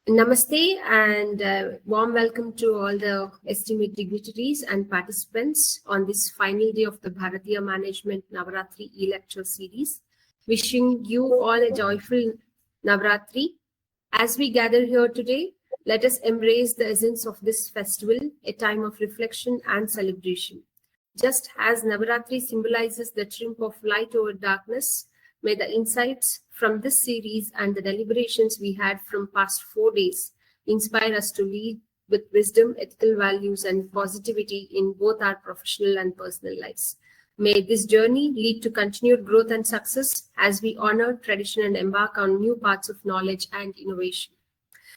Namaste and warm welcome to all the esteemed dignitaries and participants on this final day of the Bharatiya Management Navaratri e-lecture series. Wishing you all a joyful Navaratri. As we gather here today, let us embrace the essence of this festival, a time of reflection and celebration. Just as Navaratri symbolizes the triumph of light over darkness, may the insights from this series and the deliberations we had from past 4 days inspire us to lead with wisdom, ethical values, and positivity in both our professional and personal lives. May this journey lead to continued growth and success as we honor tradition and embark on new paths of knowledge and innovation.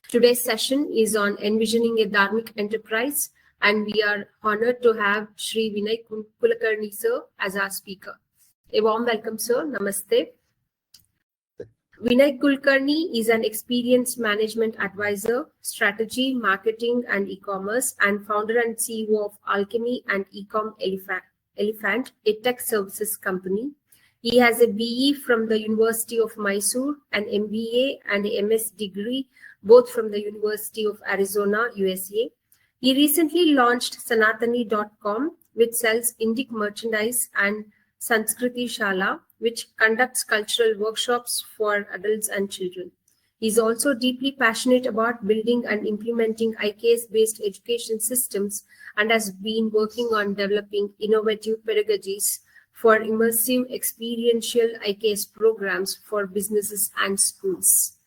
Today's session is on envisioning a Dharmic enterprise, and we are honored to have Shri Vinay Kulkarni sir as our speaker. A warm welcome, sir. Namaste. Vinay Kulkarni is an experienced management advisor, strategy, marketing, and e-commerce, and founder and CEO of Alchmi and Ecom Elephant, a tech services company. He has a BE from the University of Mysore, an MBA and a MS degree, both from the University of Arizona, USA. He recently launched Sanatani.com, which sells Indic merchandise, and Sanskriti Shala, which conducts cultural workshops for adults and children. He is also deeply passionate about building and implementing IKS-based education systems and has been working on developing innovative pedagogies for immersive experiential IKS programs for businesses and schools.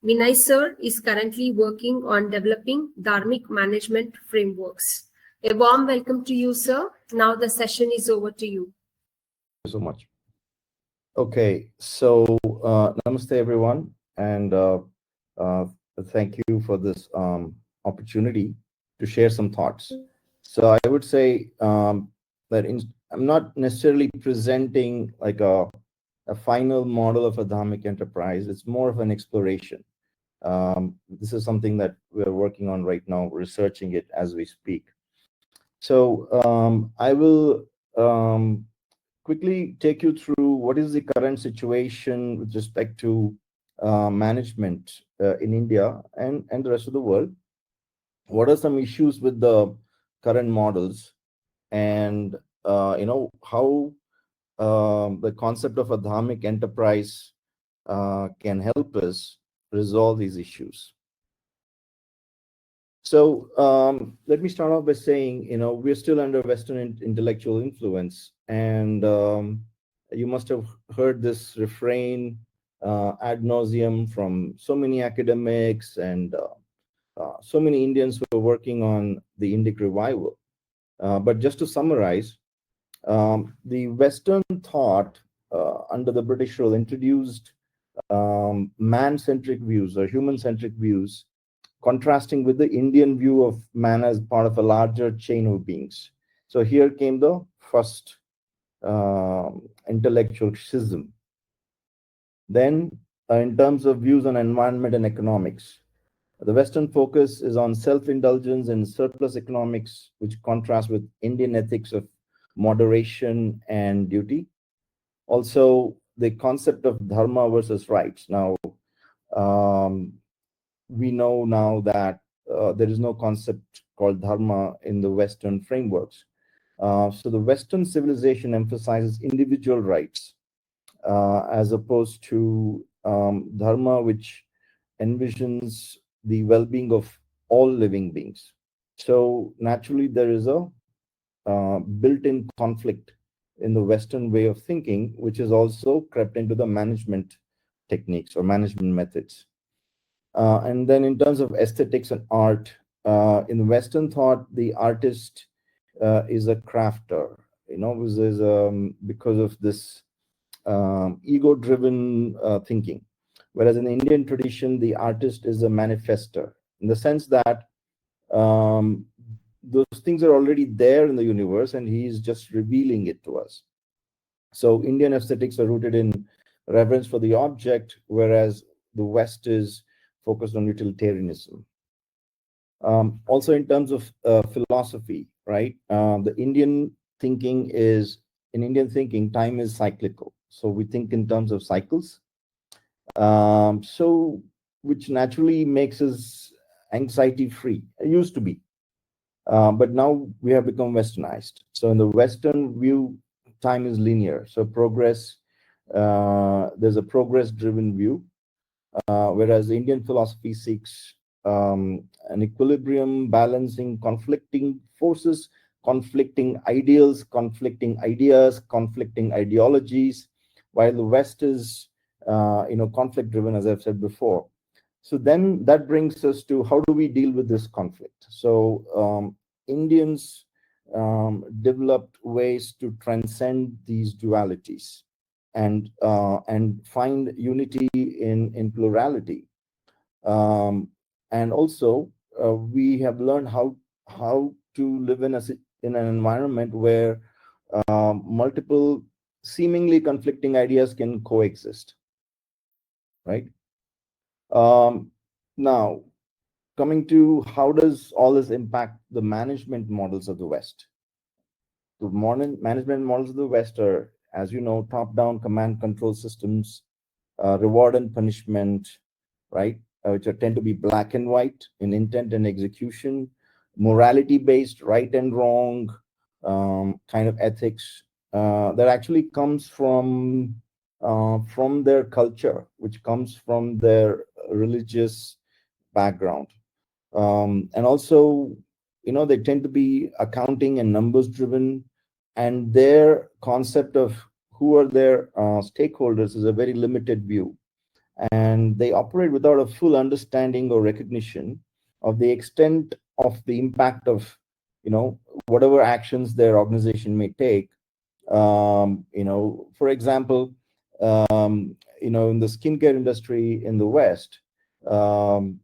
Vinay sir is currently working on developing Dharmic management frameworks. A warm welcome to you, sir. Now the session is over to you. Thank you so much. Okay, so namaste everyone, and thank you for this opportunity to share some thoughts. So I would say that I'm not necessarily presenting like a final model of a Dharmic enterprise. It's more of an exploration. This is something that we're working on right now, researching it as we speak. So I will quickly take you through what is the current situation with respect to management in India and the rest of the world. What are some issues with the current models, and how the concept of a Dharmic enterprise can help us resolve these issues. So let me start off by saying, we're still under Western intellectual influence, and you must have heard this refrain ad nauseum from so many academics and so many Indians who are working on the Indic revival. But just to summarize, the Western thought under the British rule introduced man-centric views or human-centric views, contrasting with the Indian view of man as part of a larger chain of beings. So here came the first intellectual schism. Then, in terms of views on environment and economics, the Western focus is on self-indulgence and surplus economics, which contrasts with Indian ethics of moderation and duty. Also, the concept of dharma versus rights. Now, we know now that there is no concept called dharma in the Western frameworks. So the Western civilization emphasizes individual rights as opposed to dharma, which envisions the well-being of all living beings. So naturally, there is a built-in conflict in the Western way of thinking, which is also crept into the management techniques or management methods. And then in terms of aesthetics and art, in Western thought, the artist is a crafter, because of this ego-driven thinking. Whereas in the Indian tradition, the artist is a manifester, in the sense that those things are already there in the universe and he is just revealing it to us. So Indian aesthetics are rooted in reverence for the object, whereas the West is focused on utilitarianism. Also in terms of philosophy, right? The Indian thinking is, in Indian thinking, time is cyclical. So we think in terms of cycles. So which naturally makes us anxiety free. It used to be, but now we have become westernized. So in the Western view, time is linear. So progress, there's a progress driven view, whereas the Indian philosophy seeks an equilibrium, balancing conflicting forces, conflicting ideals, conflicting ideas, conflicting ideologies, while the West is, conflict driven, as I've said before. So then that brings us to how do we deal with this conflict? So Indians developed ways to transcend these dualities and find unity in plurality. And also, we have learned how to live in an environment where multiple seemingly conflicting ideas can coexist, right? Now, coming to how does all this impact the management models of the West? The modern management models of the West are, as you know, top-down command control systems, reward and punishment, right? Which tend to be black and white in intent and execution, morality-based, right and wrong, kind of ethics that actually comes from their culture, which comes from their religious background. And also, they tend to be accounting and numbers driven, and their concept of who are their stakeholders is a very limited view, and they operate without a full understanding or recognition of the extent of the impact of whatever actions their organization may take. For example, in the skincare industry in the West, so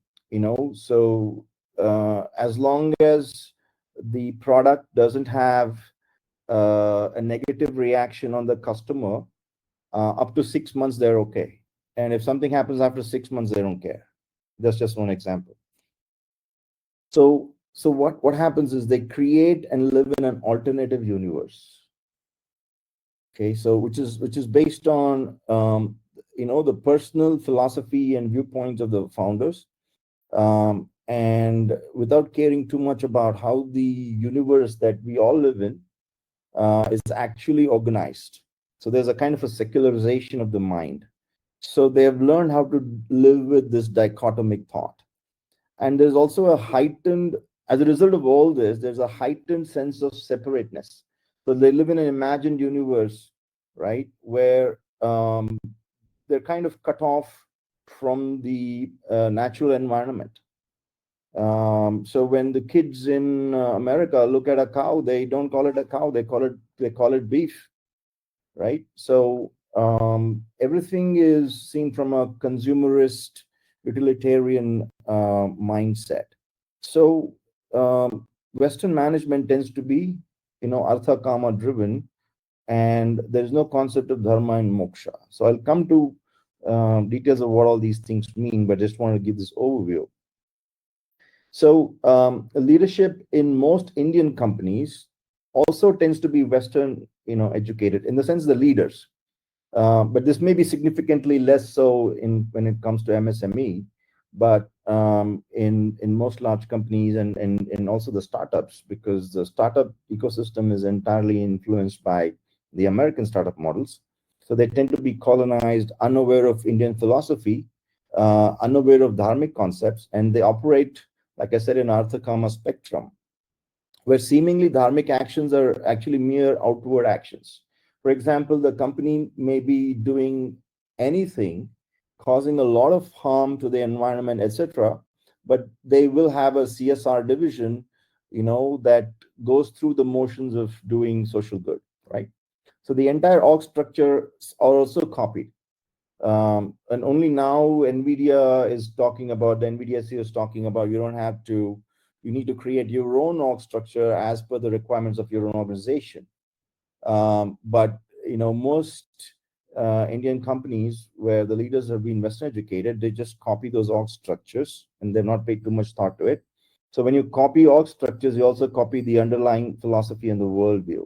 as long as the product doesn't have a negative reaction on the customer, up to 6 months they're okay, and if something happens after 6 months they don't care. That's just one example. So what happens is they create and live in an alternative universe. Okay, so which is based on the personal philosophy and viewpoints of the founders, and without caring too much about how the universe that we all live in is actually organized. So there's a kind of a secularization of the mind. So they have learned how to live with this dichotomic thought. And there's also a heightened, as a result of all this, there's a heightened sense of separateness. So they live in an imagined universe, right, where they're kind of cut off from the natural environment. So when the kids in America look at a cow, they don't call it a cow; they call it beef, right? So everything is seen from a consumerist, utilitarian mindset. So Western management tends to be, artha kama driven, and there is no concept of dharma and moksha. So I'll come to details of what all these things mean, but just want to give this overview. So leadership in most Indian companies also tends to be Western, educated, in the sense the leaders. But this may be significantly less so when it comes to MSME. But in most large companies and also the startups, because the startup ecosystem is entirely influenced by the American startup models. So they tend to be colonized, unaware of Indian philosophy, unaware of dharmic concepts, and they operate, like I said, in Artha Kama spectrum, where seemingly dharmic actions are actually mere outward actions. For example, the company may be doing anything, causing a lot of harm to the environment, etc., but they will have a CSR division, that goes through the motions of doing social good, right? So the entire org structure are also copied. And only now NVIDIA is talking about, the NVIDIA CEO is talking about, you need to create your own org structure as per the requirements of your own organization. But most Indian companies where the leaders have been Western educated, they just copy those org structures and they're not paid too much thought to it. So when you copy org structures, you also copy the underlying philosophy and the worldview.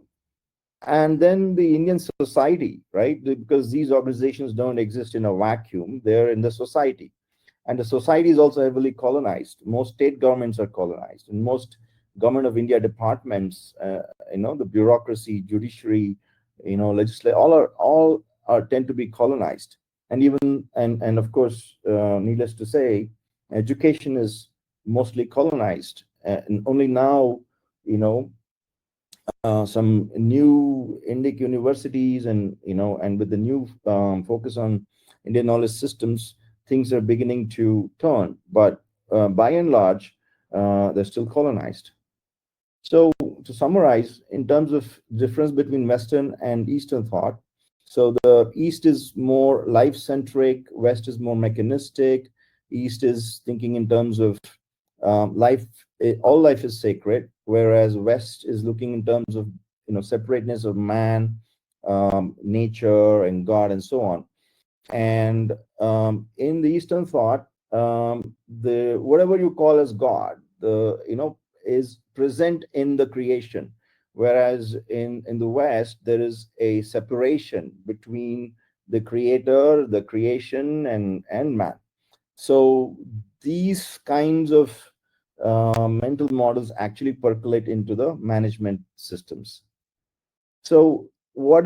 And then the Indian society, right? Because these organizations don't exist in a vacuum, they're in the society. And the society is also heavily colonized. Most state governments are colonized, and most government of India departments, the bureaucracy, judiciary, legislature, all are tend to be colonized. And even and of course, needless to say, education is mostly colonized. And only now, some new Indic universities, and with the new focus on Indian knowledge systems, things are beginning to turn. But by and large, they're still colonized. So to summarize, in terms of difference between Western and Eastern thought, so the East is more life-centric, West is more mechanistic. East is thinking in terms of life, all life is sacred, whereas West is looking in terms of separateness of man, nature, and God, and so on. And in the Eastern thought, the whatever you call as God, is present in the creation, whereas in the West there is a separation between the creator, the creation, and man. So these kinds of mental models actually percolate into the management systems. So what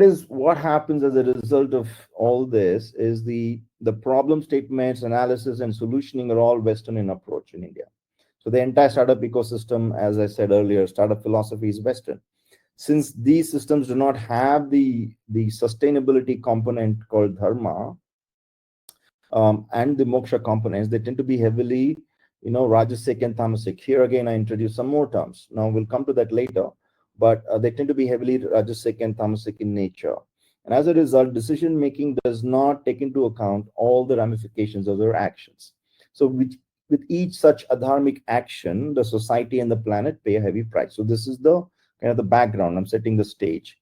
happens as a result of all this is the problem statements, analysis, and solutioning are all Western in approach in India. So the entire startup ecosystem, as I said earlier, startup philosophy is Western. Since these systems do not have the sustainability component called dharma, and the moksha components, they tend to be heavily, rajasic and tamasic. Here again, I introduce some more terms. Now we'll come to that later, but they tend to be heavily rajasic and tamasic in nature. And as a result, decision making does not take into account all the ramifications of their actions. So with each such adharmic action, the society and the planet pay a heavy price. So this is the kind of the background. I'm setting the stage.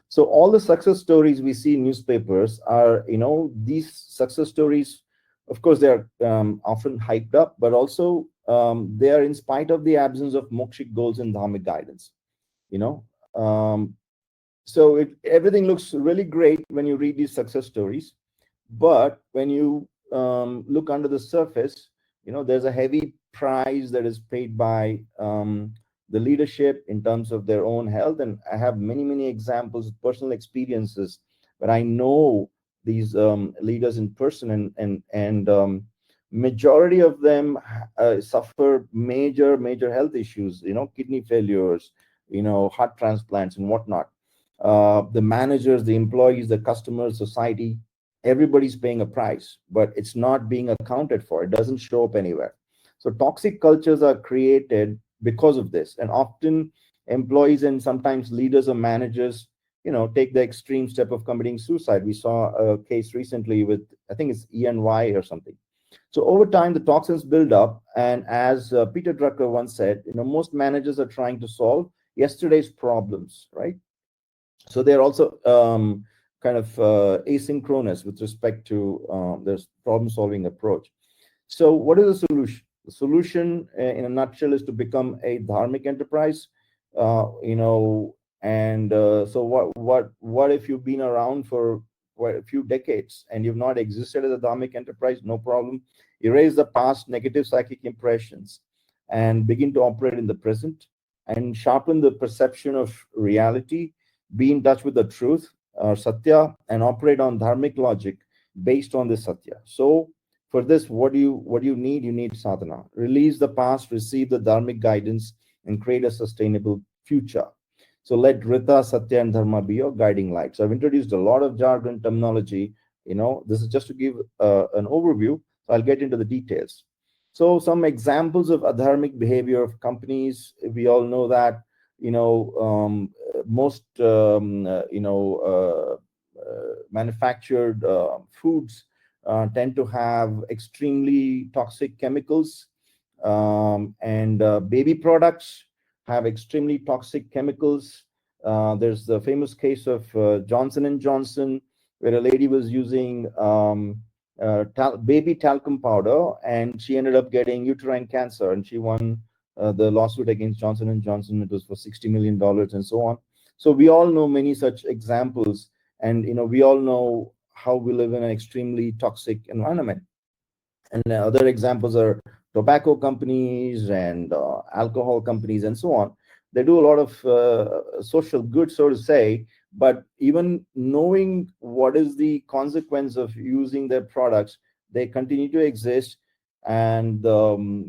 So all the success stories we see in newspapers are, these success stories, of course, they're often hyped up, but also they are in spite of the absence of mokshic goals and dharmic guidance. you know um, so everything looks really great when you read these success stories, but when you look under the surface, there's a heavy price that is paid by the leadership in terms of their own health. And I have many examples, personal experiences, but I know these leaders in person, and majority of them suffer major health issues, kidney failures, heart transplants and whatnot. The managers, the employees, the customers, society, everybody's paying a price, but it's not being accounted for. It doesn't show up anywhere. So toxic cultures are created because of this, and often employees and sometimes leaders or managers, take the extreme step of committing suicide. We saw a case recently with, I think it's ENY or something. So over time, the toxins build up, and as Peter Drucker once said, most managers are trying to solve yesterday's problems, right? So they're also kind of asynchronous with respect to their problem-solving approach. So what is the solution? The solution, in a nutshell, is to become a dharmic enterprise. So what if you've been around for quite a few decades and you've not existed as a dharmic enterprise? No problem. Erase the past negative psychic impressions and begin to operate in the present and sharpen the perception of reality. Be in touch with the truth, satya, and operate on dharmic logic based on this satya. So for this, what do you need? You need sadhana. Release the past, receive the dharmic guidance, and create a sustainable future. So let Rita, Satya, and Dharma be your guiding light. So I've introduced a lot of jargon terminology. This is just to give an overview. So I'll get into the details. So some examples of adharmic behavior of companies. We all know that most manufactured foods tend to have extremely toxic chemicals, and baby products have extremely toxic chemicals. There's the famous case of Johnson and Johnson, where a lady was using baby talcum powder, and she ended up getting uterine cancer, and she won the lawsuit against Johnson and Johnson. It was for $60 million and so on. So we all know many such examples, and we all know how we live in an extremely toxic environment. And other examples are tobacco companies and alcohol companies and so on. They do a lot of social good, so to say, but even knowing what is the consequence of using their products, they continue to exist, and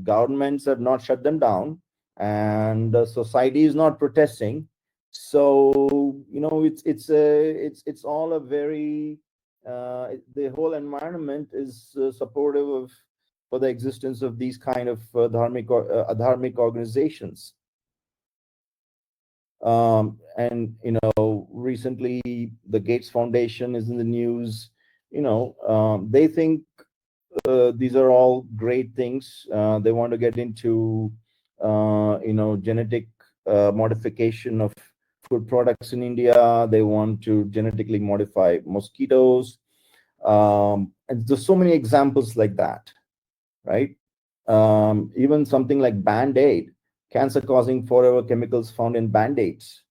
governments have not shut them down, and society is not protesting. So it's all a very the whole environment is supportive of for the existence of these kind of dharmic organizations. And recently the Gates Foundation is in the news. They think these are all great things. They want to get into genetic modification of food products in India. They want to genetically modify mosquitoes. And there's so many examples like that, right? Even something like Band-Aid, cancer-causing forever chemicals found in Band-Aids.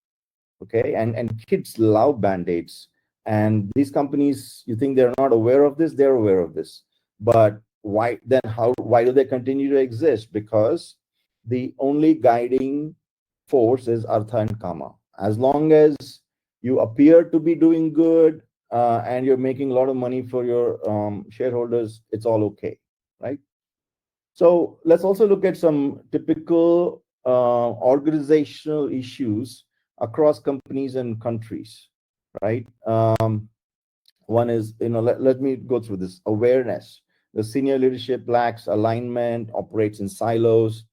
Okay, and kids love Band-Aids. And these companies, you think they're not aware of this? They're aware of this. But why then? Why do they continue to exist? Because the only guiding force is artha and kama. As long as you appear to be doing good and you're making a lot of money for your shareholders, it's all okay, right? So let's also look at some typical organizational issues across companies and countries, right? One is, let me go through this. Awareness. The senior leadership lacks alignment, operates in silos.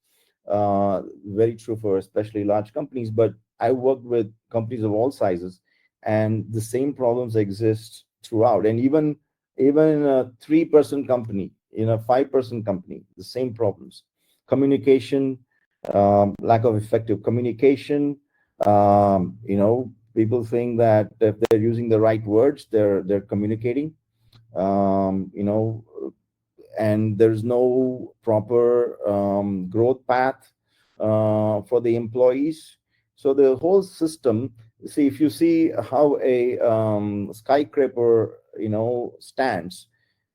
Very true for especially large companies, but I worked with companies of all sizes, and the same problems exist throughout. And even in a 3-person company, in a 5-person company, the same problems. Communication, lack of effective communication. People think that if they're using the right words, they're communicating. You know, and there's no proper growth path for the employees. So the whole system, see, if you see how a skyscraper, stands,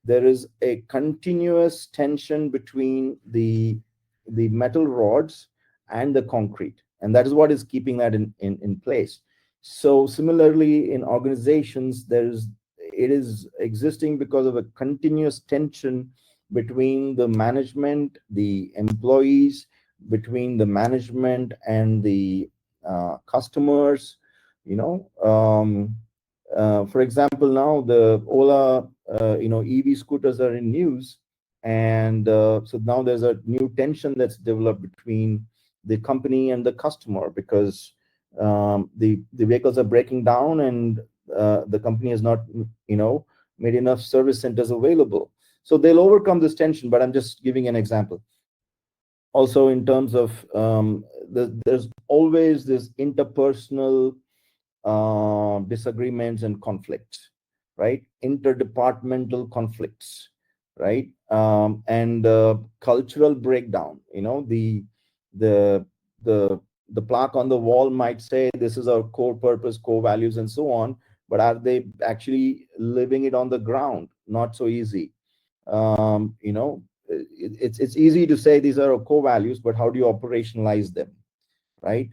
there is a continuous tension between the metal rods and the concrete, and that is what is keeping that in place. So similarly, in organizations, it is existing because of a continuous tension between the management, the employees, between the management and the customers. For example, now the Ola, EV scooters are in news, and so now there's a new tension that's developed between the company and the customer, because the vehicles are breaking down, and the company has not, made enough service centers available. So they'll overcome this tension, but I'm just giving an example. Also, in terms of there's always this interpersonal disagreements and conflicts, right? Interdepartmental conflicts, right? And cultural breakdown. The the the plaque on the wall might say this is our core purpose, core values, and so on. But are they actually living it on the ground? Not so easy. It's easy to say these are our core values, but how do you operationalize them, right?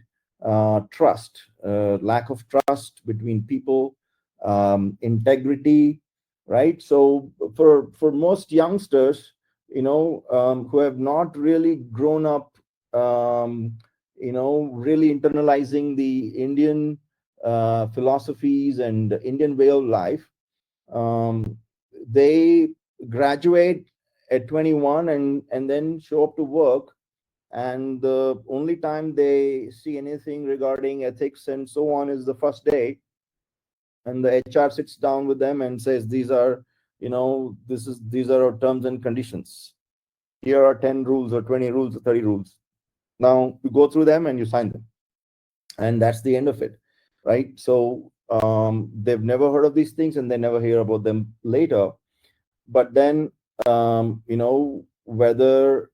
Trust, lack of trust between people, integrity, right? So for most youngsters, who have not really grown up, really internalizing the Indian philosophies and Indian way of life, they graduate at 21 and then show up to work, and the only time they see anything regarding ethics and so on is the first day, and the HR sits down with them and says, these are our terms and conditions. Here are 10 rules or 20 rules or 30 rules. Now you go through them and you sign them, and that's the end of it, right? So they've never heard of these things, and they never hear about them later. But then whether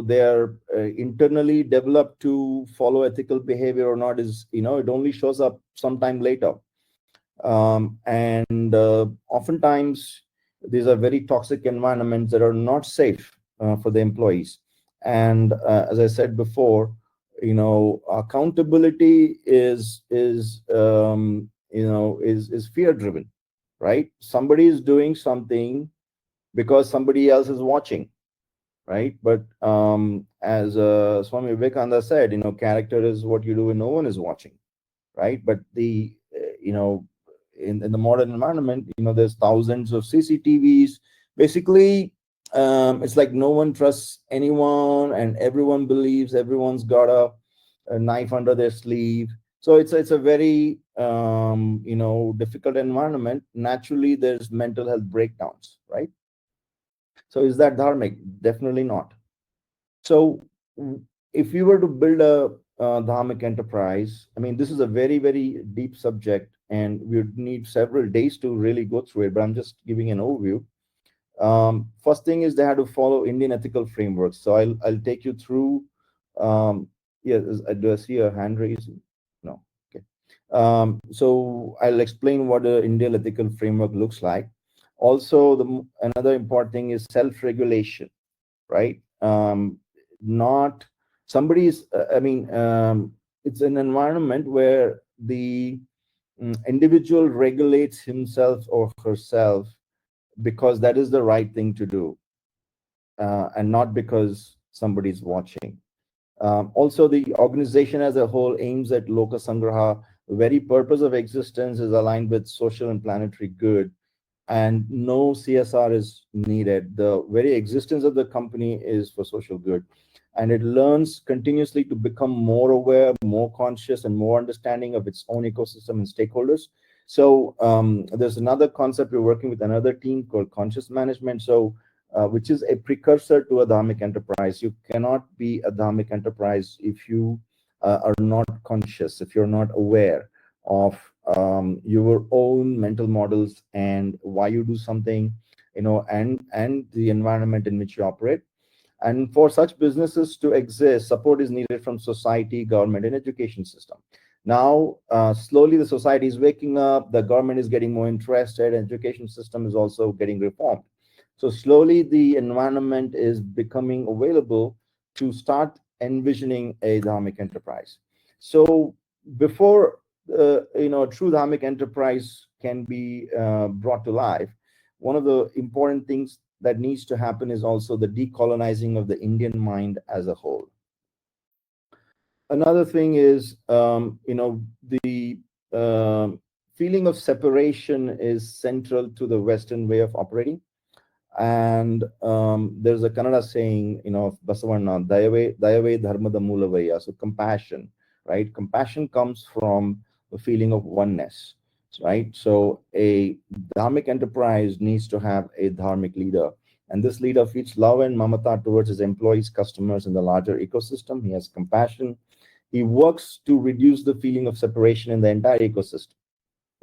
they are internally developed to follow ethical behavior or not is, it only shows up sometime later. And oftentimes, These are very toxic environments that are not safe for the employees. And as I said before, accountability is fear driven, right? Somebody is doing something because somebody else is watching, right? But as Swami Vivekananda said, character is what you do when no one is watching, right? But in the modern environment, there's thousands of CCTVs. Basically, it's like no one trusts anyone, and everyone believes everyone's got a knife under their sleeve. So it's a very difficult environment. Naturally, there's mental health breakdowns, right? So is that dharmic? Definitely not. So, if you were to build a dharmic enterprise, I mean, this is a very, very deep subject, and we would need several days to really go through it. But I'm just giving an overview. First thing is they had to follow Indian ethical frameworks. So I'll take you through. Yeah, do I see a hand raised? No. Okay. So I'll explain what the Indian ethical framework looks like. Also, another important thing is self-regulation, right? Not somebody's. I mean, it's an environment where the individual regulates himself or herself because that is the right thing to do, and not because somebody's watching. Also, the organization as a whole aims at loka sangraha. The very purpose of existence is aligned with social and planetary good, and no CSR is needed. The very existence of the company is for social good, and it learns continuously to become more aware, more conscious, and more understanding of its own ecosystem and stakeholders. So there's another concept we're working with another team called conscious management. So which is a precursor to a dharmic enterprise. You cannot be a dharmic enterprise if you are not conscious, if you're not aware of your own mental models and why you do something, and the environment in which you operate. And for such businesses to exist, support is needed from society, government, and education system. Now, slowly the society is waking up, the government is getting more interested, and education system is also getting reformed. So slowly the environment is becoming available to start envisioning a dharmic enterprise. So before true dharmic enterprise can be brought to life, one of the important things that needs to happen is also the decolonizing of the Indian mind as a whole. Another thing is, the feeling of separation is central to the Western way of operating. And there's a Kannada saying, of Basavanna, Dayave Dharmada Moolavaya, so compassion, right? Compassion comes from the feeling of oneness, right? So a dharmic enterprise needs to have a dharmic leader. And this leader feels love and mamata towards his employees, customers, and the larger ecosystem. He has compassion. He works to reduce the feeling of separation in the entire ecosystem,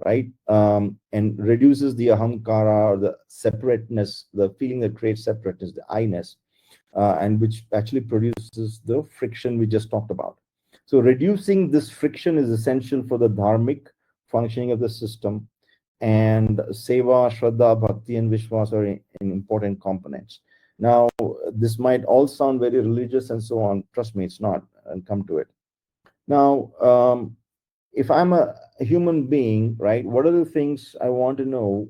right? And reduces the ahamkara, or the separateness, the feeling that creates separateness, the I-ness, and which actually produces the friction we just talked about. So reducing this friction is essential for the dharmic functioning of the system. And seva, shraddha, bhakti, and vishwas are in important components. Now, this might all sound very religious and so on. Trust me, it's not. I'll come to it. Now, if I'm a human being, right, what are the things I want to know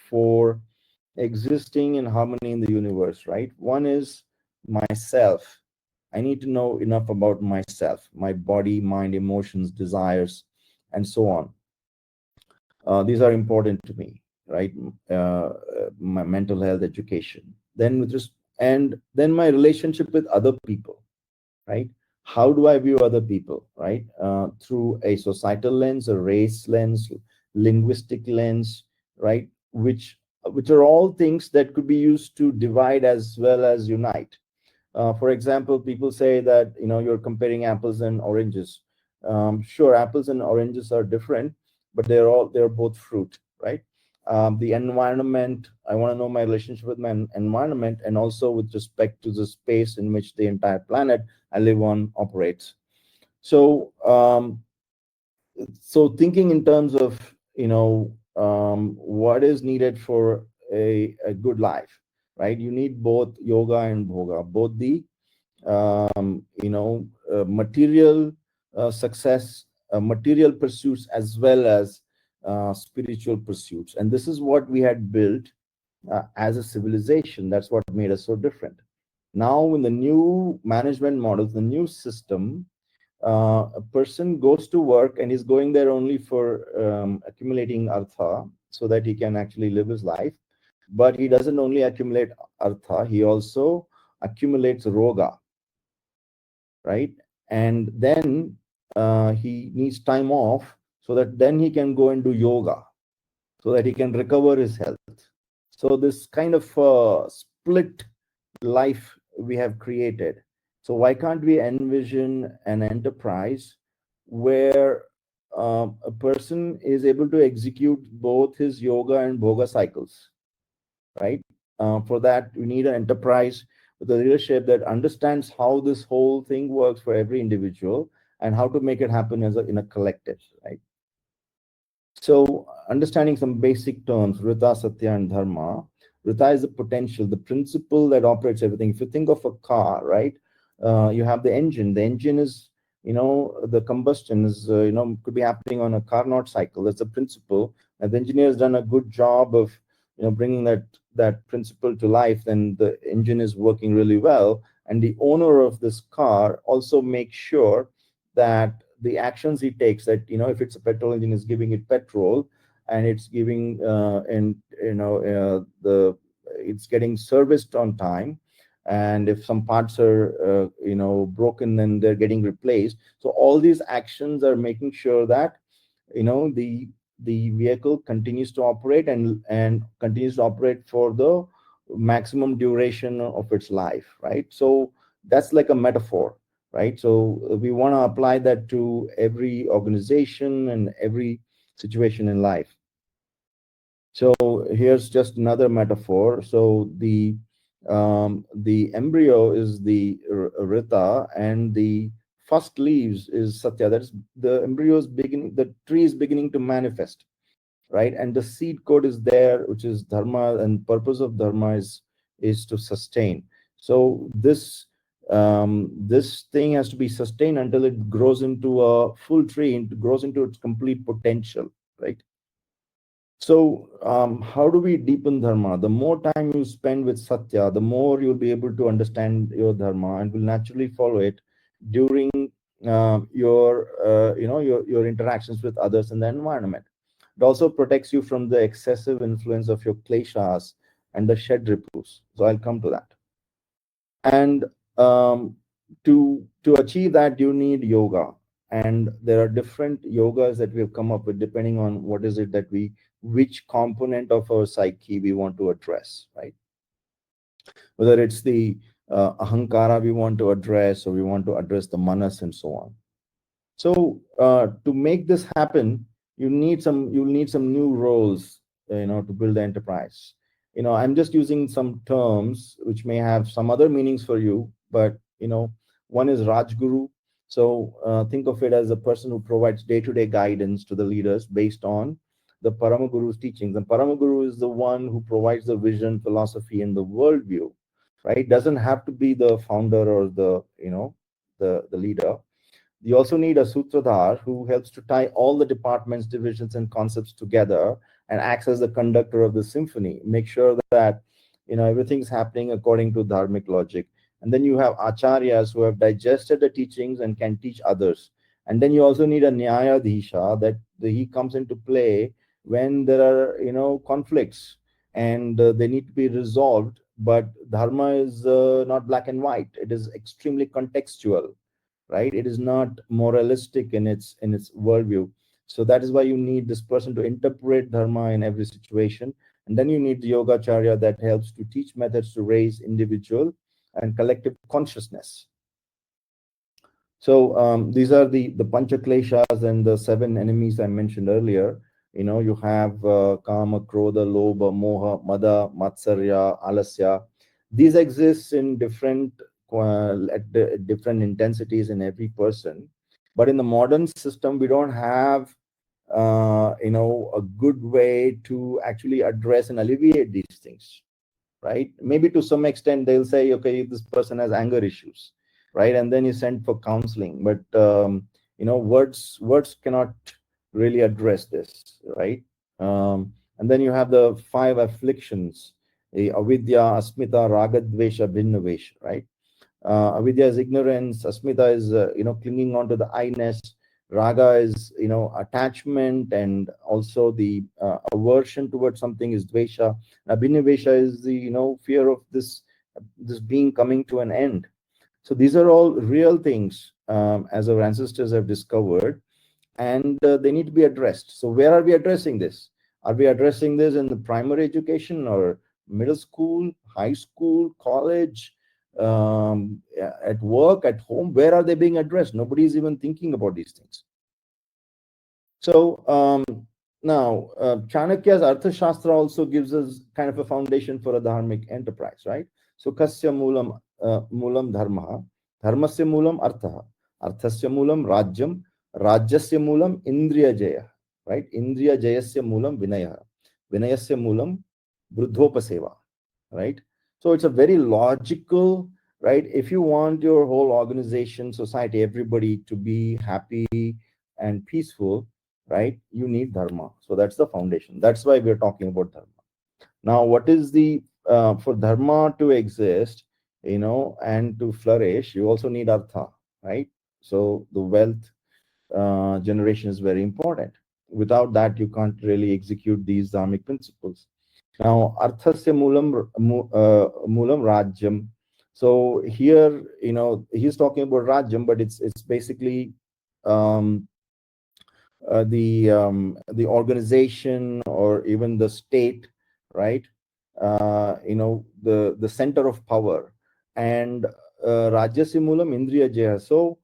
for existing in harmony in the universe, right? One is myself. I need to know enough about myself, my body, mind, emotions, desires, and so on. These are important to me, right? My mental health, education. Then and then my relationship with other people, right? How do I view other people, right? Through a societal lens, a race lens, linguistic lens, right? Which are all things that could be used to divide as well as unite. For example, people say that you're comparing apples and oranges. Sure, apples and oranges are different, but they're both fruit, right? The environment. I want to know my relationship with my environment, and also with respect to the space in which the entire planet I live on operates. So, so thinking in terms of what is needed for a good life, right? You need both yoga and bhoga, both the material success, material pursuits, as well as spiritual pursuits. And this is what we had built as a civilization. That's what made us so different. Now, in the new management models, the new system, a person goes to work and he's going there only for accumulating artha so that he can actually live his life. But he doesn't only accumulate artha, he also accumulates roga, right? And then he needs time off so that then he can go and do yoga so that he can recover his health. So this kind of split life we have created. So why can't we envision an enterprise where a person is able to execute both his yoga and bhoga cycles, right? For that, we need an enterprise with a leadership that understands how this whole thing works for every individual and how to make it happen in a collective, right? So, understanding some basic terms, Rita, Satya, and Dharma. Rita is the potential, the principle that operates everything. If you think of a car, right, you have the engine. The engine is, the combustion is, could be happening on a Carnot cycle. That's the principle. And the engineer has done a good job of, bringing that principle to life. Then the engine is working really well. And the owner of this car also makes sure that the actions he takes, that if it's a petrol engine, is giving it petrol, and it's giving and the it's getting serviced on time, and if some parts are broken, then they're getting replaced. So all these actions are making sure that the vehicle continues to operate and continues to operate for the maximum duration of its life, right? So that's like a metaphor, right? So we want to apply that to every organization and every situation in life. So here's just another metaphor. So the embryo is the rita, and the first leaves is satya. That's the embryo is beginning, the tree is beginning to manifest, right? And the seed code is there, which is dharma, and purpose of dharma is to sustain. So this thing has to be sustained until it grows into a full tree, and grows into its complete potential, right? So how do we deepen dharma? The more time you spend with satya, the more you'll be able to understand your dharma and will naturally follow it during your interactions with others in the environment. It also protects you from the excessive influence of your kleshas and the shed ripus. So I'll come to that. And to achieve that, you need yoga. And there are different yogas that we have come up with depending on what is it that which component of our psyche we want to address, right? Whether it's the ahankara we want to address, or we want to address the manas and so on. So to make this happen, you'll need some new roles, to build the enterprise. I'm just using some terms which may have some other meanings for you, but one is Rajguru. So think of it as a person who provides day-to-day guidance to the leaders based on the Paramaguru's teachings. And Paramaguru is the one who provides the vision, philosophy, and the worldview, right? Doesn't have to be the founder or the leader. You also need a sutradhar who helps to tie all the departments, divisions, and concepts together and acts as the conductor of the symphony. Make sure that everything's happening according to dharmic logic. And then you have acharyas who have digested the teachings and can teach others. And then you also need a nyayadhisha, that he comes into play when there are conflicts, and they need to be resolved. But dharma is not black and white; it is extremely contextual, right? It is not moralistic in its worldview. So that is why you need this person to interpret dharma in every situation. And then you need the yogacharya that helps to teach methods to raise individual and collective consciousness. So these are the panchakleshas and the 7 enemies I mentioned earlier. You have kama, krodha, lobha, moha, mada, matsarya, alasya. These exist in different different intensities in every person. But in the modern system, we don't have a good way to actually address and alleviate these things, right? Maybe to some extent they'll say, okay, this person has anger issues, right? And then you send for counseling, but words cannot really address this, right? And then you have the five afflictions, the avidya, asmita, raga, dvesha, bhinnavesha, right? Avidya is ignorance, asmita is clinging on to the I-ness, raga is attachment, and also the aversion towards something is dvesha. Abhinivesha is the fear of this being coming to an end. So these are all real things, as our ancestors have discovered, and they need to be addressed. So where are we addressing this? Are we addressing this in the primary education or middle school, high school, college, at work, at home? Where are they being addressed? Nobody is even thinking about these things. So now Chanakya's Arthashastra also gives us kind of a foundation for a dharmic enterprise, right? So kasya mulam dharma, dharmasya mulam artha, arthasya mulam rajyam, rajyasya mulam indriya jaya, right? Indriya jayasya mulam vinaya, vinayasya mulam bruddhopaseva, right? So it's a very logical, right? If you want your whole organization, society, everybody to be happy and peaceful, right, you need dharma. So that's the foundation. That's why we're talking about dharma. Now, what is the for dharma to exist, and to flourish, you also need artha, right? So the wealth generation is very important. Without that, you can't really execute these dharmic principles. Now, arthasya mulam rajyam. So here, he's talking about rajyam, but it's basically um, the organization or even the state, right? The center of power, and rajyasya mulam indriya jaya. So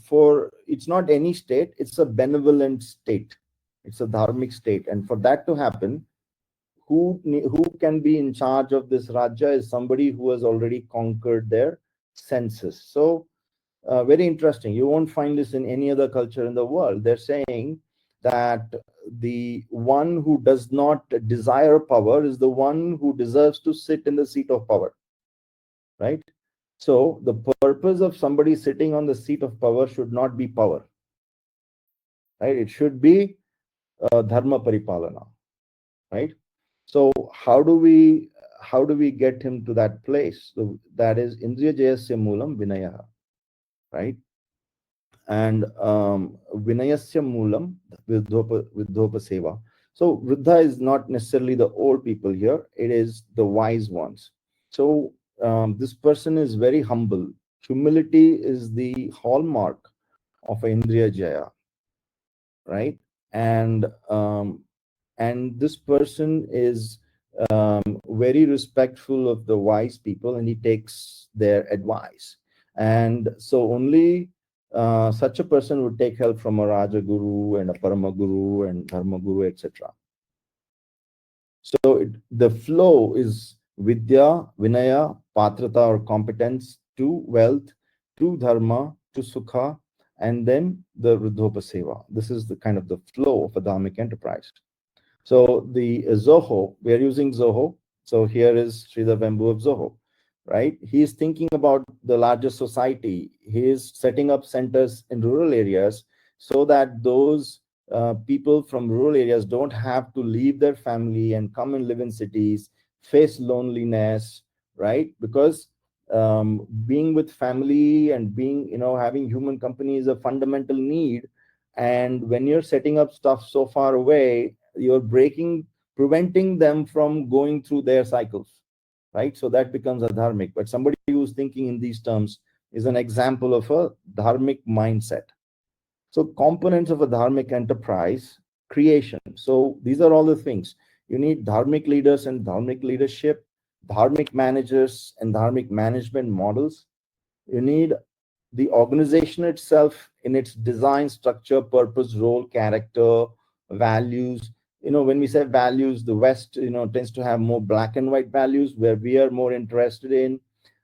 for it's not any state, it's a benevolent state, it's a dharmic state, and for that to happen, who can be in charge of this Raja is somebody who has already conquered their senses. So very interesting. You won't find this in any other culture in the world. They're saying that the one who does not desire power is the one who deserves to sit in the seat of power, right? So the purpose of somebody sitting on the seat of power should not be power, right? It should be dharma paripalana, right? So how do we get him to that place? So that is indriya jayasya mulam vinaya, right? And vinayasya mulam vidhopa seva. So vruddha is not necessarily the old people here, it is the wise ones. So this person is very humble. Humility is the hallmark of indriya jaya, right? And this person is very respectful of the wise people, and he takes their advice. And so only such a person would take help from a Raja Guru and a Parama Guru and Dharma Guru, etc. So the flow is Vidya, Vinaya, Patrata or competence to wealth, to Dharma, to Sukha, and then the Ruddhopa Seva. This is the kind of the flow of a dharmic enterprise. So the Zoho, we are using Zoho. So here is Sridhar Bamboo of Zoho, right? He is thinking about the larger society. He is setting up centers in rural areas so that those people from rural areas don't have to leave their family and come and live in cities, face loneliness, right? Because being with family and being, having human company is a fundamental need. And when you're setting up stuff so far away, you're preventing them from going through their cycles, right? So that becomes a dharmic. But somebody who's thinking in these terms is an example of a dharmic mindset. So components of a dharmic enterprise: creation. So these are all the things. You need dharmic leaders and dharmic leadership, dharmic managers and dharmic management models. You need the organization itself in its design, structure, purpose, role, character, values. When we say values, the West, tends to have more black and white values, where we are more interested in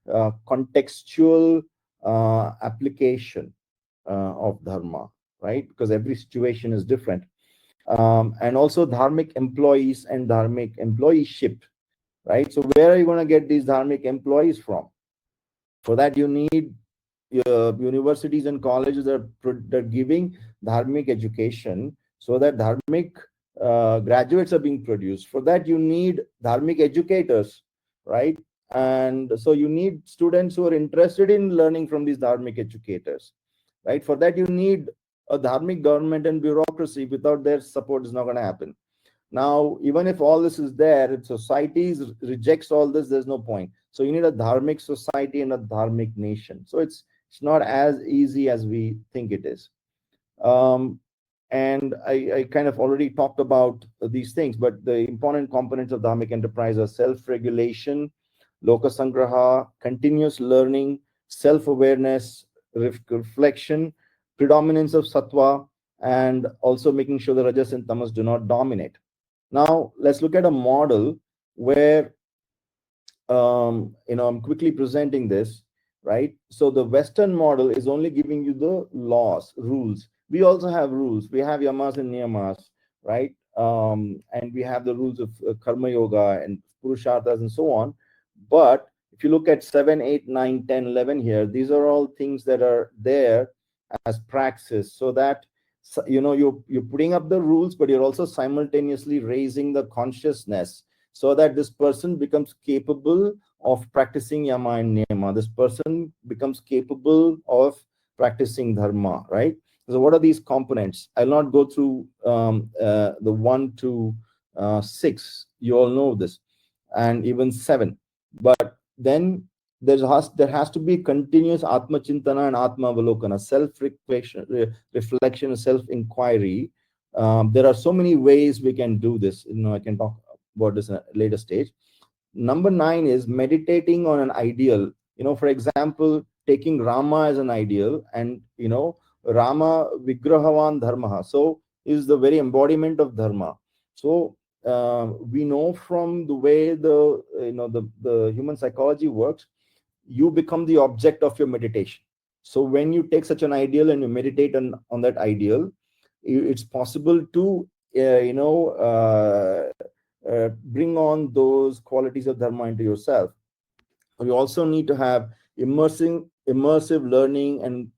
contextual application of dharma. right? Because every situation is different. And also dharmic employees and dharmic employeeship, right? So where are you going to get these dharmic employees from? For that, you need universities and colleges that are giving dharmic education, so that dharmic graduates are being produced. For that, you need dharmic educators, right? And so you need students who are interested in learning from these dharmic educators, right? For that, you need a dharmic government and bureaucracy. Without their support, it's not going to happen. Now, even if all this is there, if society rejects all this, there's no point. So you need a dharmic society and a dharmic nation. So it's not as easy as we think it is. Um, and I kind of already talked about these things, but the important components of dharmic enterprise are self-regulation, lokasangraha, continuous learning, self-awareness, reflection, predominance of sattva, and also making sure the rajas and tamas do not dominate. Now, let's look at a model where, I'm quickly presenting this, right? So the Western model is only giving you the laws, rules. We also have rules. We have yamas and niyamas, right? And we have the rules of karma yoga and purusharthas and so on. But if you look at 7, 8, 9, 10, 11 here, these are all things that are there as praxis, so that you're putting up the rules, but you're also simultaneously raising the consciousness, so that this person becomes capable of practicing yama and niyama. This person becomes capable of practicing dharma, right? So what are these components? I'll not go through the 1 to 6. You all know this, and even 7. But then there has to be continuous atma chintana and atma avalokana, reflection, self inquiry. There are so many ways we can do this. I can talk about this in a later stage. Number 9 is meditating on an ideal. For example, taking Rama as an ideal, and Rama vigrahavan dharma, so is the very embodiment of dharma. So we know from the way the human psychology works, you become the object of your meditation. So when you take such an ideal and you meditate on that ideal, it's possible to bring on those qualities of dharma into yourself. You also need to have immersive learning and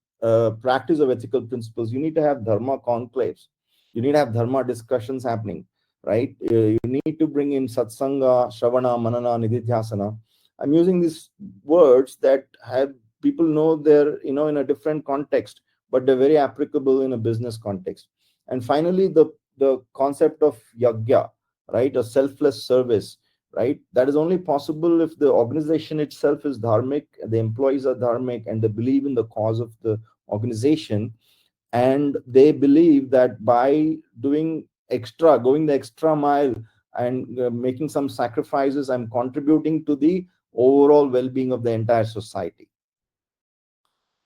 practice of ethical principles. You need to have dharma conclaves. You need to have dharma discussions happening, right? You need to bring in satsanga, shravana, manana, nididhyasana. I'm using these words that have people know they're in a different context, but they're very applicable in a business context. And finally, the concept of yagya, right? A selfless service, right? That is only possible if the organization itself is dharmic, the employees are dharmic, and they believe in the cause of the organization, and they believe that by going the extra mile and making some sacrifices, I'm contributing to the overall well-being of the entire society.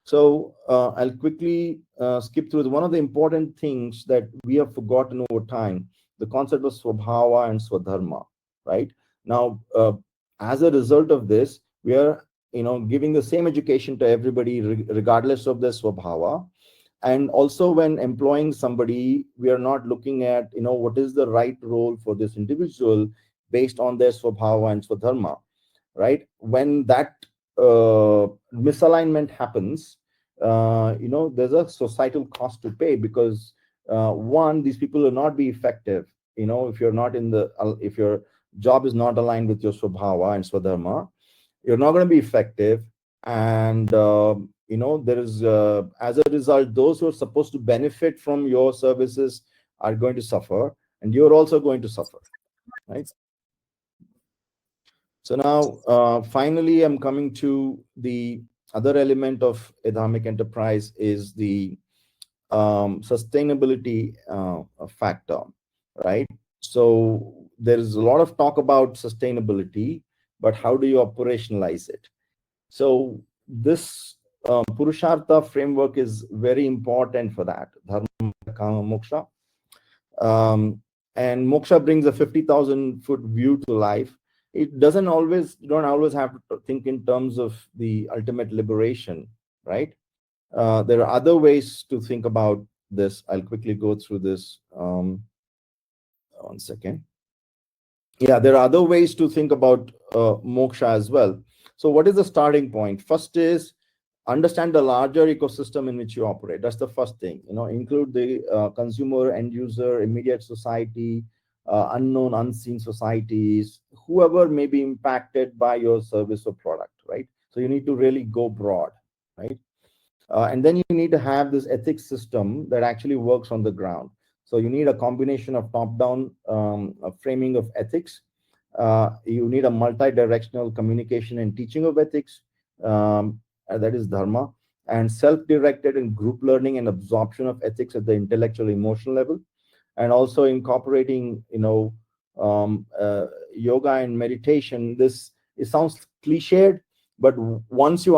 So I'll quickly skip through one of the important things that we have forgotten over time, the concept of swabhava and swadharma, right? Now, as a result of this, we are giving the same education to everybody regardless of their swabhava. And also when employing somebody, we are not looking at what is the right role for this individual based on their swabhava and swadharma, right? When that misalignment happens, there's a societal cost to pay, because one, these people will not be effective. If you're not if your job is not aligned with your swabhava and swadharma, you're not going to be effective. And there is as a result, those who are supposed to benefit from your services are going to suffer, and you're also going to suffer, right? So now, finally, I'm coming to the other element of a dharmic enterprise, is the sustainability factor, right? So there is a lot of talk about sustainability, but how do you operationalize it? So this Purushartha framework is very important for that. Dharma, Kama, Moksha. And moksha brings a 50,000-foot view to life. It doesn't always, you don't always have to think in terms of the ultimate liberation, right? There are other ways to think about this. I'll quickly go through this. 1 second. Yeah, there are other ways to think about moksha as well. So what is the starting point? First is understand the larger ecosystem in which you operate. That's the first thing. Include the consumer, end user, immediate society, unknown, unseen societies, whoever may be impacted by your service or product, right? So you need to really go broad, right? And then you need to have this ethics system that actually works on the ground. So you need a combination of top-down framing of ethics. You need a multi-directional communication and teaching of ethics, that is dharma, and self-directed and group learning and absorption of ethics at the intellectual emotional level, and also incorporating yoga and meditation. It sounds cliched, but once you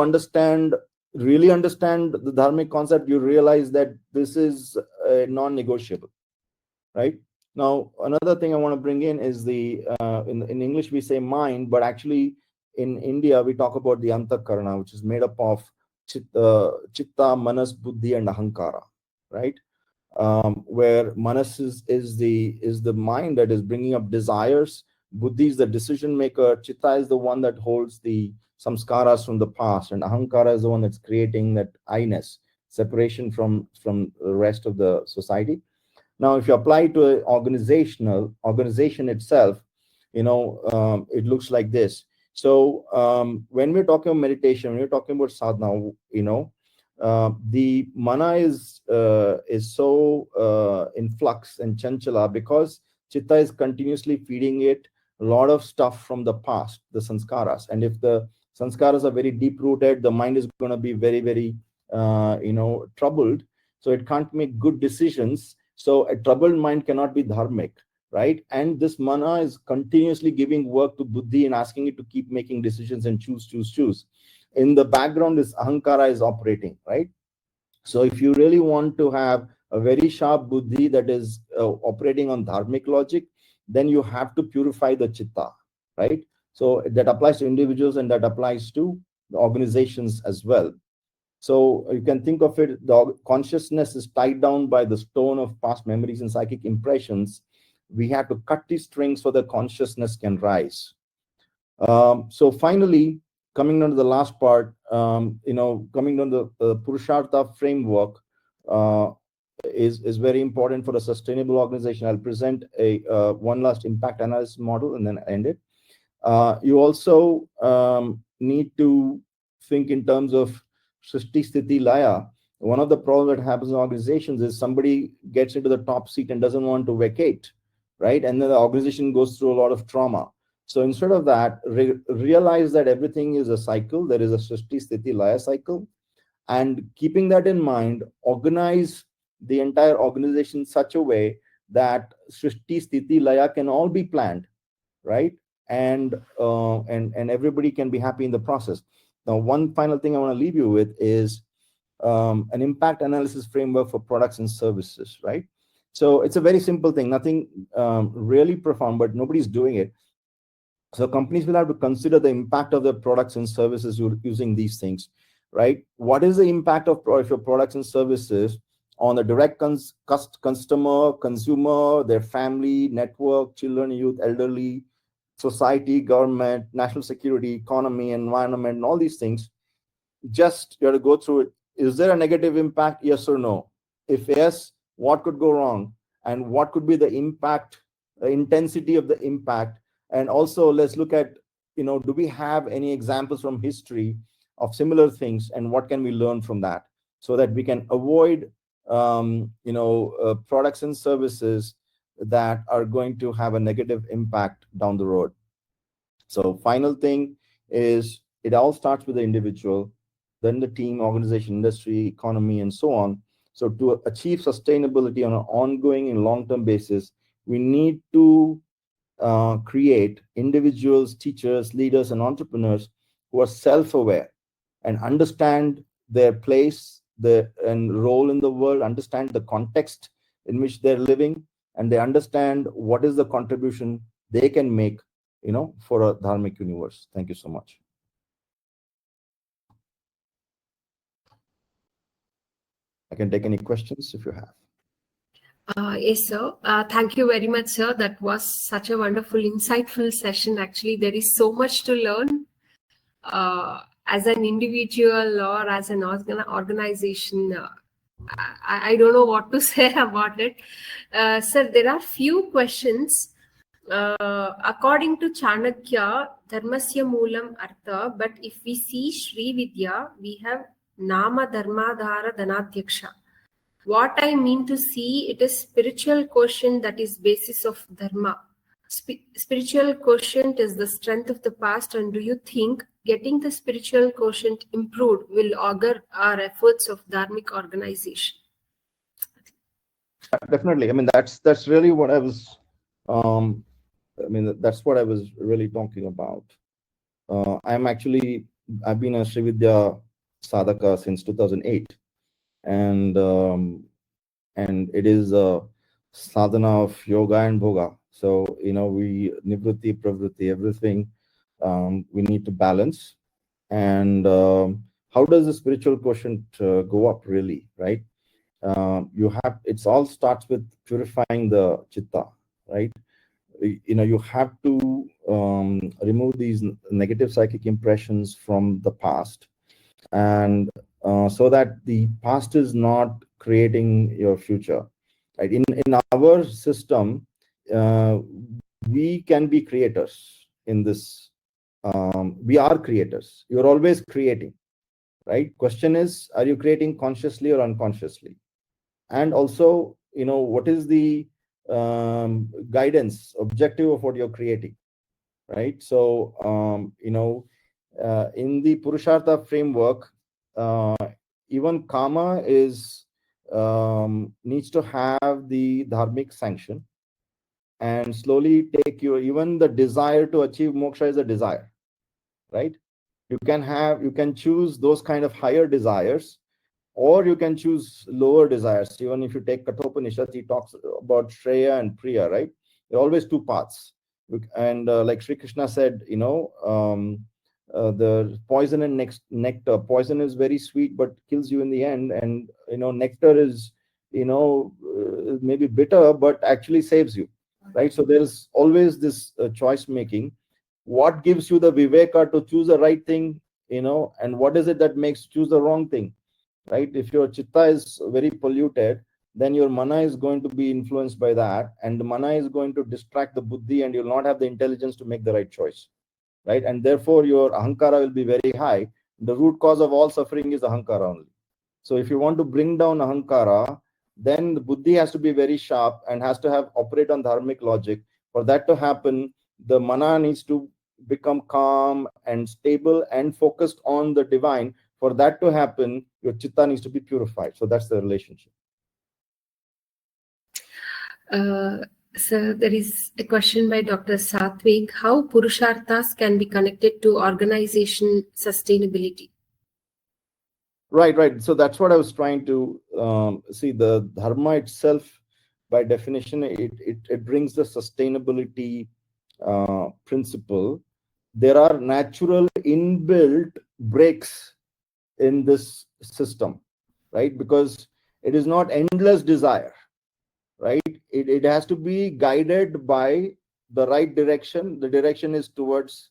really understand the dharmic concept, you realize that this is non-negotiable, right? Now, another thing I want to bring in is in English we say mind, but actually in India we talk about the antakarana, which is made up of chitta, manas, buddhi, and ahankara, right? Where manas is the mind that is bringing up desires, buddhi is the decision maker, chitta is the one that holds the samskaras from the past, and ahankara is the one that's creating that I-ness, separation from the rest of the society. Now, if you apply to an organization itself, it looks like this. So when we're talking about meditation, when we're talking about sadhana, the mana is so in flux and chanchala because chitta is continuously feeding it a lot of stuff from the past, the sanskaras. And if the sanskaras are very deep rooted, the mind is going to be very, very troubled. So it can't make good decisions. So a troubled mind cannot be dharmic, right? And this mana is continuously giving work to buddhi and asking it to keep making decisions and choose. In the background, this ahankara is operating, right? So if you really want to have a very sharp buddhi that is operating on dharmic logic, then you have to purify the chitta, right? So that applies to individuals and that applies to the organizations as well. So you can think of it, the consciousness is tied down by the stone of past memories and psychic impressions. We have to cut these strings so the consciousness can rise. So finally, coming down to the last part, coming down to the Purushartha framework is very important for a sustainable organization. I'll present a one last impact analysis model and then end it. You also need to think in terms of Srishti Sthiti Laya. One of the problems that happens in organizations is somebody gets into the top seat and doesn't want to vacate, right? And then the organization goes through a lot of trauma. So instead of that, realize that everything is a cycle. There is a Srishti Sthiti Laya cycle. And keeping that in mind, organize the entire organization in such a way that Srishti Sthiti Laya can all be planned, right? And everybody can be happy in the process. Now, one final thing I want to leave you with is an impact analysis framework for products and services, right? So it's a very simple thing, nothing really profound, but nobody's doing it. So companies will have to consider the impact of their products and services using these things, right? What is the impact of your products and services on the direct customer, consumer, their family, network, children, youth, elderly, society, government, national security, economy, environment, and all these things? Just you have to go through it. Is there a negative impact? Yes or no? If yes, what could go wrong? And what could be the impact, the intensity of the impact? And also let's look at, do we have any examples from history of similar things and what can we learn from that so that we can avoid products and services that are going to have a negative impact down the road. So final thing is it all starts with the individual, then the team, organization, industry, economy, and so on. So to achieve sustainability on an ongoing and long-term basis, we need to create individuals, teachers, leaders, and entrepreneurs who are self-aware and understand their place and role in the world, understand the context in which they're living, and they understand what is the contribution they can make for a dharmic universe. Thank you so much. I can take any questions if you have. Yes, sir. Thank you very much, sir. That was such a wonderful, insightful session. Actually, there is so much to learn as an individual or as an organization. I don't know what to say about it. Sir, there are few questions. According to Chanakya, Dharmasya Moolam Artha, but if we see Sri Vidya, we have Nama Dharmadhara Dhanadhyaksha. What I mean to see, it is spiritual quotient that is basis of dharma. Spiritual quotient is the strength of the past, and do you think getting the spiritual quotient improved will augur our efforts of dharmic organization? Definitely. I mean, that's really what I was. Um, I mean, that's what I was really talking about. I've been a Srividya sadhaka since 2008, and it is a sadhana of yoga and bhoga. So we nivritti, pravritti, everything we need to balance. And how does the spiritual quotient go up? Really, right? It's all starts with purifying the chitta, right? You have to remove these negative psychic impressions from the past, and so that the past is not creating your future, right? In our system, uh, we can be creators in this. We are creators. You're always creating, right? Question is, are you creating consciously or unconsciously? And also, what is the guidance objective of what you're creating, right? So in the purushartha framework, uh, even karma is needs to have the dharmic sanction, and slowly take your, even the desire to achieve moksha is a desire, right? You can choose those kind of higher desires, or you can choose lower desires. Even if you take Kathopanishad, he talks about Shreya and Priya, right? There are always two paths. And like Sri Krishna said, the poison and nectar. Poison is very sweet, but kills you in the end. And, nectar is, maybe bitter, but actually saves you, right? So there's always this choice making. What gives you the viveka to choose the right thing, and what is it that makes you choose the wrong thing? Right? If your chitta is very polluted, then your mana is going to be influenced by that, and the mana is going to distract the buddhi, and you'll not have the intelligence to make the right choice, right? And therefore your ahankara will be very high. The root cause of all suffering is ahankara only. So if you want to bring down ahankara, then the buddhi has to be very sharp and has to have operate on dharmic logic. For that to happen, the mana needs to become calm and stable and focused on the divine. For that to happen, your chitta needs to be purified. So that's the relationship. So there is a question by Dr. Satvik. How Purusharthas can be connected to organization sustainability? Right. So that's what I was trying to see. The dharma itself, by definition, it brings the sustainability principle. There are natural inbuilt breaks in this system, right? Because it is not endless desire, right? It has to be guided by the right direction. The direction is towards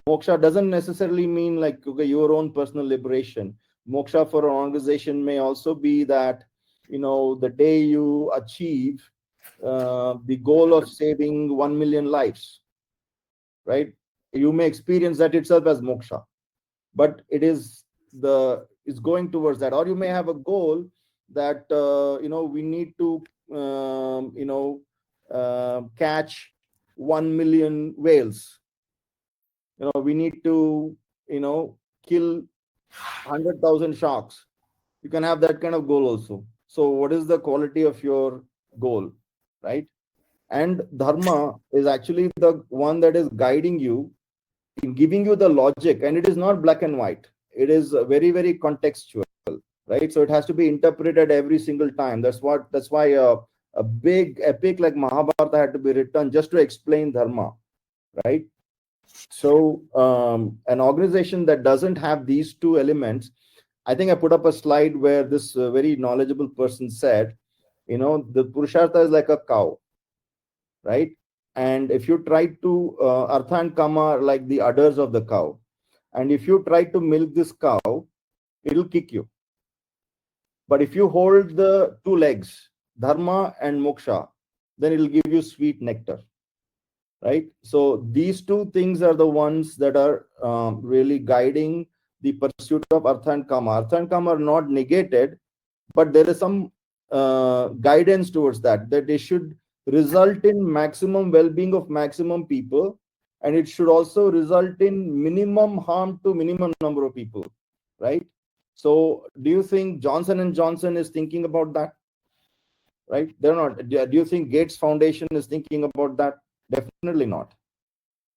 moksha. Doesn't necessarily mean like, okay, your own personal liberation. Moksha for an organization may also be that, the day you achieve the goal of saving 1 million lives, right? You may experience that itself as moksha, but it's going towards that. Or you may have a goal that we need to catch 1 million whales. We need to kill 100,000 sharks. You can have that kind of goal also. So what is the quality of your goal, right? And dharma is actually the one that is guiding you, in giving you the logic, and it is not black and white. It is very, very contextual, right? So it has to be interpreted every single time. That's why a big epic like Mahabharata had to be written just to explain dharma, right? So an organization that doesn't have these two elements, I think I put up a slide where this very knowledgeable person said, The Purushartha is like a cow, right? And if you try to Artha and Kama are like the udders of the cow, and if you try to milk this cow, it'll kick you. But if you hold the two legs, Dharma and Moksha, then it'll give you sweet nectar, right? So these two things are the ones that are really guiding the pursuit of Artha and Kama. Artha and Kama are not negated, but there is some guidance towards that they should result in maximum well-being of maximum people, and it should also result in minimum harm to minimum number of people, right? So do you think Johnson and Johnson is thinking about that? Right, they're not. Do you think Gates Foundation is thinking about that? Definitely not,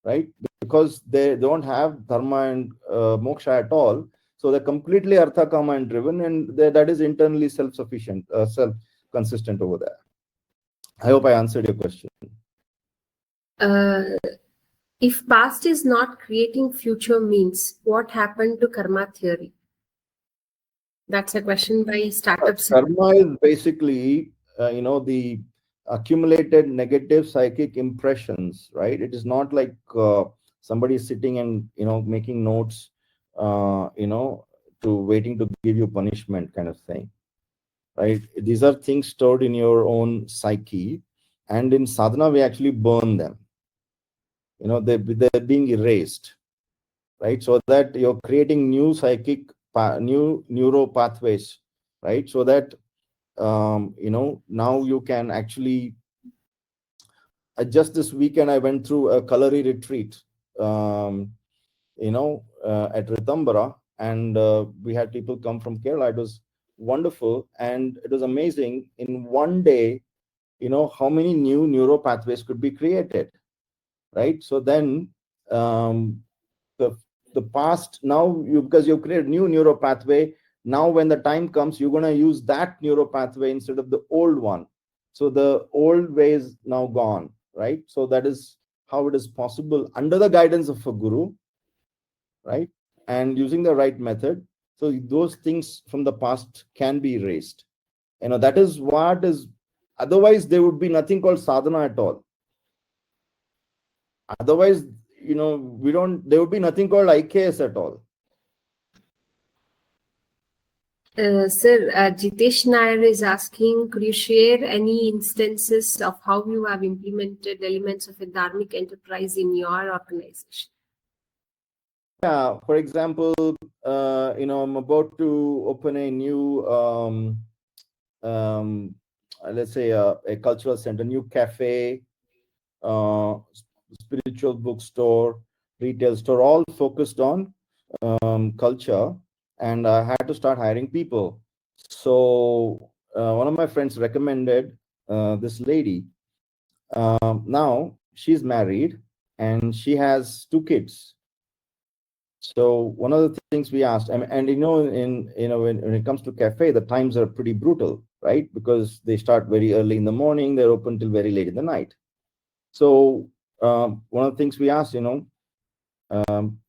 right? Because they don't have dharma and moksha at all. So they're completely artha kama and driven, and that is internally self-sufficient, self-consistent over there. I hope I answered your question. If past is not creating future means, what happened to karma theory? That's a question by Startups. Karma is basically, the accumulated negative psychic impressions, right? It is not like somebody sitting and, making notes, to waiting to give you punishment kind of thing, right? These are things stored in your own psyche, and in sadhana, we actually burn them. They're being erased, right? So that you're creating new psychic, new neuro pathways, right? So that now you can actually just this weekend I went through a Kalari retreat, at Ritambara, and we had people come from Kerala. It was wonderful, and it was amazing. In one day, how many new neuro pathways could be created, right? So then the past, now because you've created new neuro pathway, now when the time comes, you're going to use that neuro pathway instead of the old one. So the old way is now gone, right? So that is how it is possible under the guidance of a guru, right? And using the right method. So those things from the past can be erased. That is what is, otherwise there would be nothing called sadhana at all. Otherwise, there would be nothing called IKS at all. Sir, Jitesh Nair is asking, could you share any instances of how you have implemented elements of a dharmic enterprise in your organization? Yeah, for example, I'm about to open a new, let's say, a cultural center, new cafe, spiritual bookstore, retail store, all focused on culture, and I had to start hiring people. So one of my friends recommended this lady. Now she's married and she has 2 kids. So one of the things we asked, and when it comes to cafe, the times are pretty brutal, right? Because they start very early in the morning, they're open till very late in the night. So one of the things we asked, do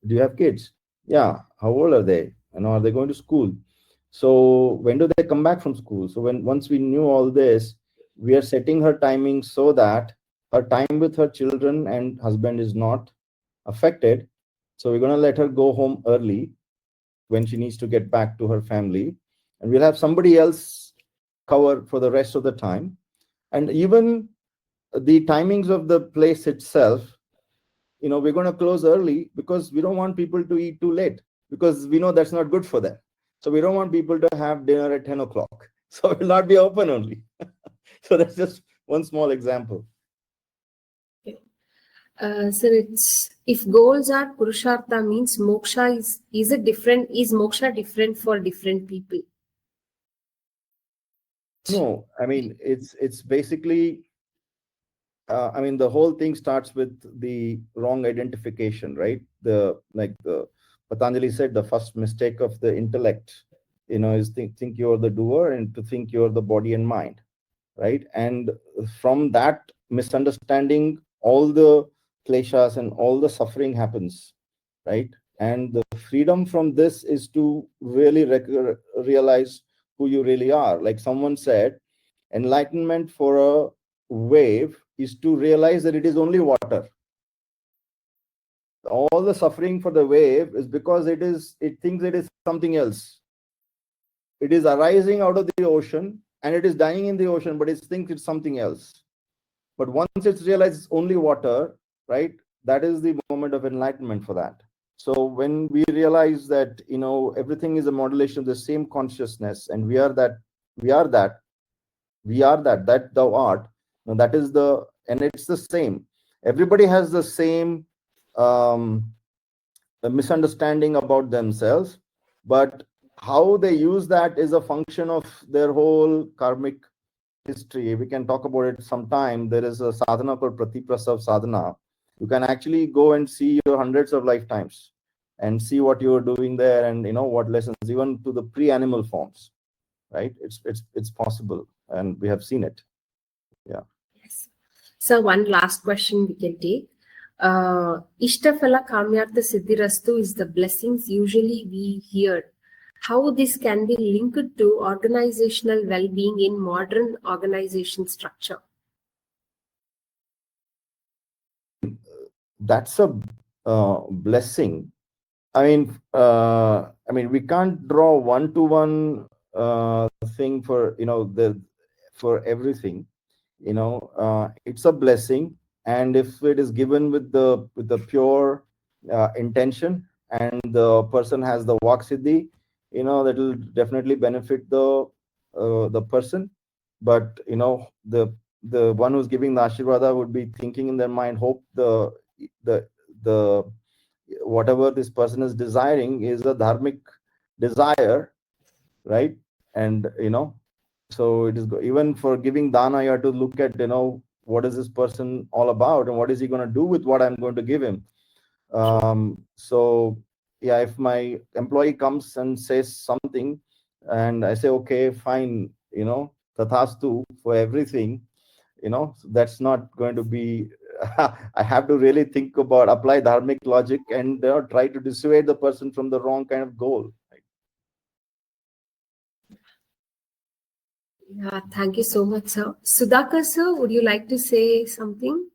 you have kids? Yeah. How old are they? Are they going to school? So when do they come back from school? So once we knew all this, we are setting her timing so that her time with her children and husband is not affected. So we're going to let her go home early when she needs to get back to her family, and we'll have somebody else cover for the rest of the time. And even the timings of the place itself, we're going to close early because we don't want people to eat too late, because we know that's not good for them. So we don't want people to have dinner at 10 o'clock. So we'll not be open only. So that's just one small example. Sir, it's, if goals are purushartha, means moksha is moksha different for different people? No, I mean, it's basically, the whole thing starts with the wrong identification, right? The Patanjali said, the first mistake of the intellect, is think you're the doer, and to think you're the body and mind, right? And from that misunderstanding, all the kleshas and all the suffering happens, right? And the freedom from this is to really realize who you really are. Like someone said, Enlightenment for a wave is to realize that it is only water. All the suffering for the wave is because it thinks it is something else. It is arising out of the ocean and it is dying in the ocean, but it thinks it's something else. But once it's realized it's only water, right? That is the moment of enlightenment for that. So when we realize that, everything is a modulation of the same consciousness, and we are that, that thou art, that is and it's the same. Everybody has the same misunderstanding about themselves, but how they use that is a function of their whole karmic history. We can talk about it sometime. There is a sadhana called Pratiprasav sadhana. You can actually go and see your hundreds of lifetimes and see what you are doing there, and what lessons, even to the pre-animal forms, right? It's possible, and we have seen it. Yeah. Yes. So one last question we can take. Ishtafala Kamyartha Siddhirastu is the blessings usually we hear. How this can be linked to organizational well-being in modern organization structure? That's a blessing. I mean, we can't draw one-to-one thing for for everything. It's a blessing, and if it is given with the pure intention, and the person has the vak siddhi, that will definitely benefit the person. But the one who's giving the ashirvada would be thinking in their mind, hope the whatever this person is desiring is a dharmic desire, right? And so it is even for giving dana, you have to look at what is this person all about, and what is he going to do with what I'm going to give him. So yeah, if my employee comes and says something, and I say, okay, fine, tathastu for everything, that's not going to be I have to really think about, apply dharmic logic, and try to dissuade the person from the wrong kind of goal. Yeah, thank you so much, sir. Sudhakar, sir, would you like to say something?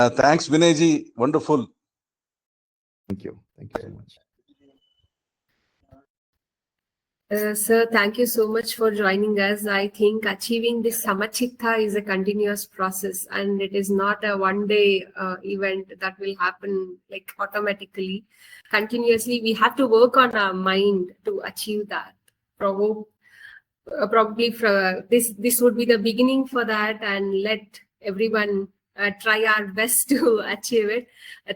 Thanks, Vinayji. Wonderful. Thank you very much. Sir, thank you so much for joining us. I think achieving this samachitta is a continuous process, and it is not a one-day event that will happen like automatically. Continuously, we have to work on our mind to achieve that. Probably for this would be the beginning for that, and let everyone try our best to achieve it.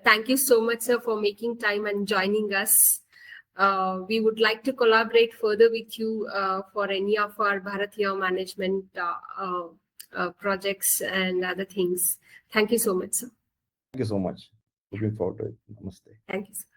Thank you so much, sir, for making time and joining us. We would like to collaborate further with you for any of our Bharatiya management projects and other things. Thank you so much, sir. Thank you so much. Looking forward to it. Namaste. Thank you, sir.